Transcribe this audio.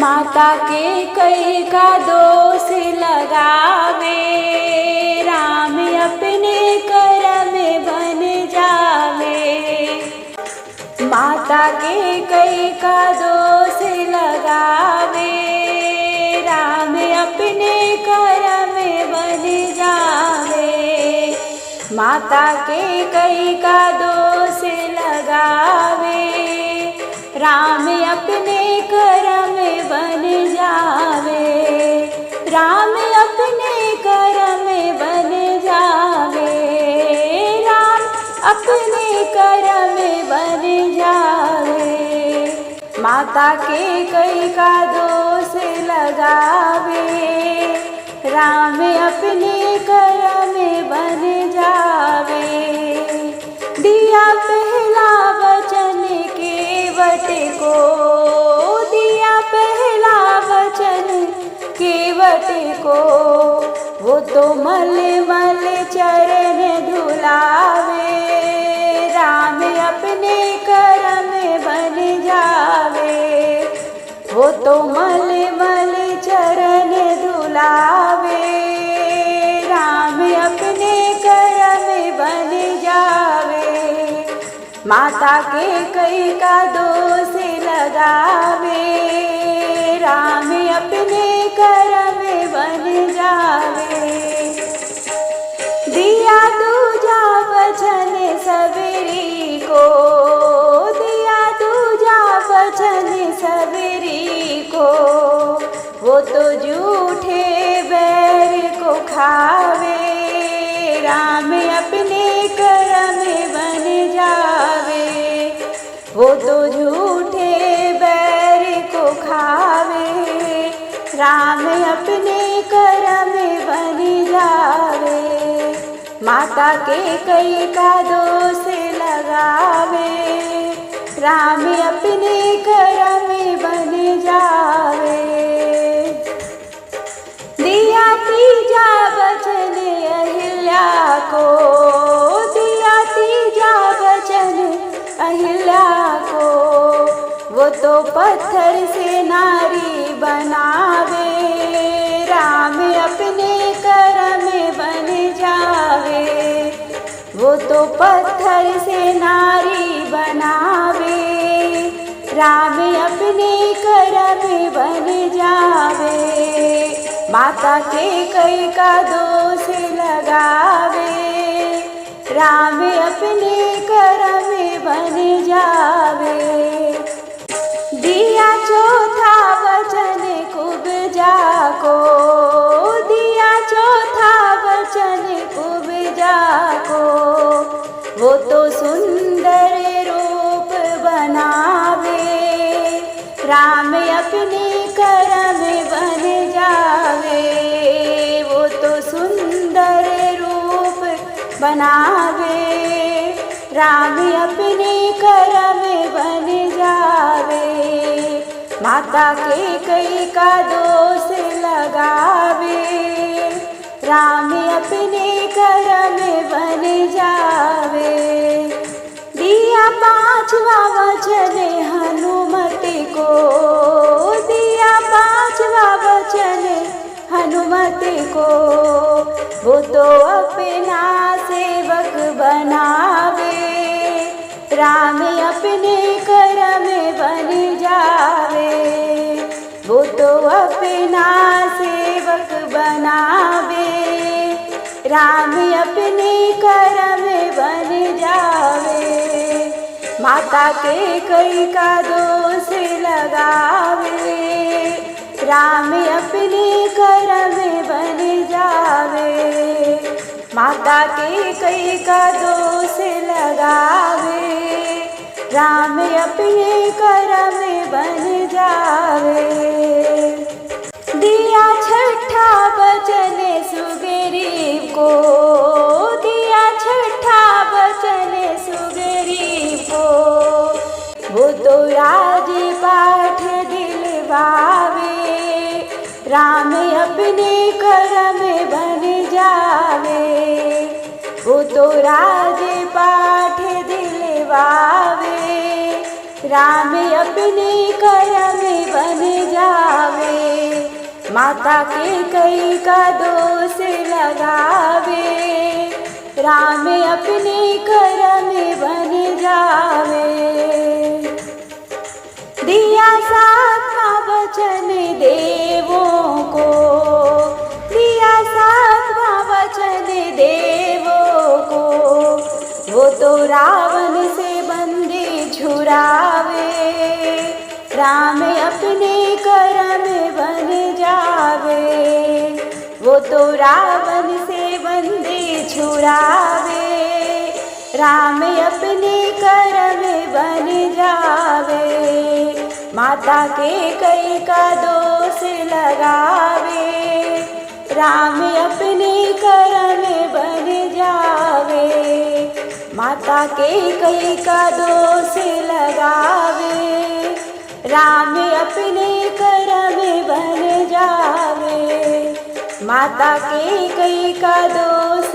माता के कई का दोष लगावे, राम अपने कर में बन जावे। माता के कई का दोष लगावे, राम अपने कर में बन जावे। माता के कई का दोष लगावे, राम अपने कर में बन जावे। राम अपने कर में बन जावे, राम अपने कर में बन जावे। माता के कई का दोष लगावे, राम अपने कर में बन जावे। दिया पहला वचन केवट को, दिया पहला वचन केवट को, वो तो मल मल चरण धुलावे, राम अपने कर में बन जावे। वो तो मल मल चरण धुलावे, राम अपने कर में बन जावे। माता के कई का दोष लगावे, राम अपने कर में बन जावे। दिया दूजा वचन सबरी को, दिया दूजा वचन सबरी को, वो तो झूठे बैर को खावे, राम अपने कर में बन जावे। वो तो झूठे बैर को खावे, राम अपने कर में बन जावे। माता के कई का दोष लगावे, राम अपने कर में बन जावे। दिया तीजा वचन अहिल्या को, दिया तीजा वचन अहिल्या को, वो तो पत्थर से नारी बनावे, राम अपने कर में बन जावे। वो तो पत्थर से नारी बनावे, राम अपने कर में बन जावे। माता के कई का दोष लगावे, राम अपने कर में बन जावे। दिया चौथा वचन कुब्जा को, दिया चौथा वचन कुब्जा को, वो तो सुंदर रूप बनावे, राम अपने कर में बन जावे। वो तो सुंदर रूप बनावे, राम अपने कर में बन जावे। माता के कई का दोष लगावे, राम अपने कर में बन जावे। दिया पांचवा वचन हनुमति को, दिया पांचवा वचन हनुमति को, वो तो अपना सेवक बनावे, राम अपने कर में बन जावे। वो तो अपना सेवक बनावे, राम अपने कर में बन जावे। माता के कई का दोष लगावे, राम अपने कर में बन जावे। माता के कई का दोष लगावे, राम अपने कर में बन जावे। दिया छठा वचन सुग्रीव को, दिया छठा वचन सुग्रीव को, वो तो राजपाठ दिलवावे, राम अपने कर में बन जावे। वो तो राजपाठ दिलवावे, राम अपने कर्म में बन जावे, माता के कई का दोष लगावे। राम अपने कर्म में बन जावे। दिया सातवां वचन देवों को, दिया सातवां वचन देवों को, वो तो रावण से बंदी छुड़ावे। राम अपने कर्म में बन जावे, वो तो रावण से बंदी छुड़ावे। राम अपने कर्म में बन जावे, माता के कई का दोष लगावे। राम अपने कर्म में बन जावे, माता के कई का दोष लगावे। राम अपने कर्म में बन जावे, माता के कई का दोष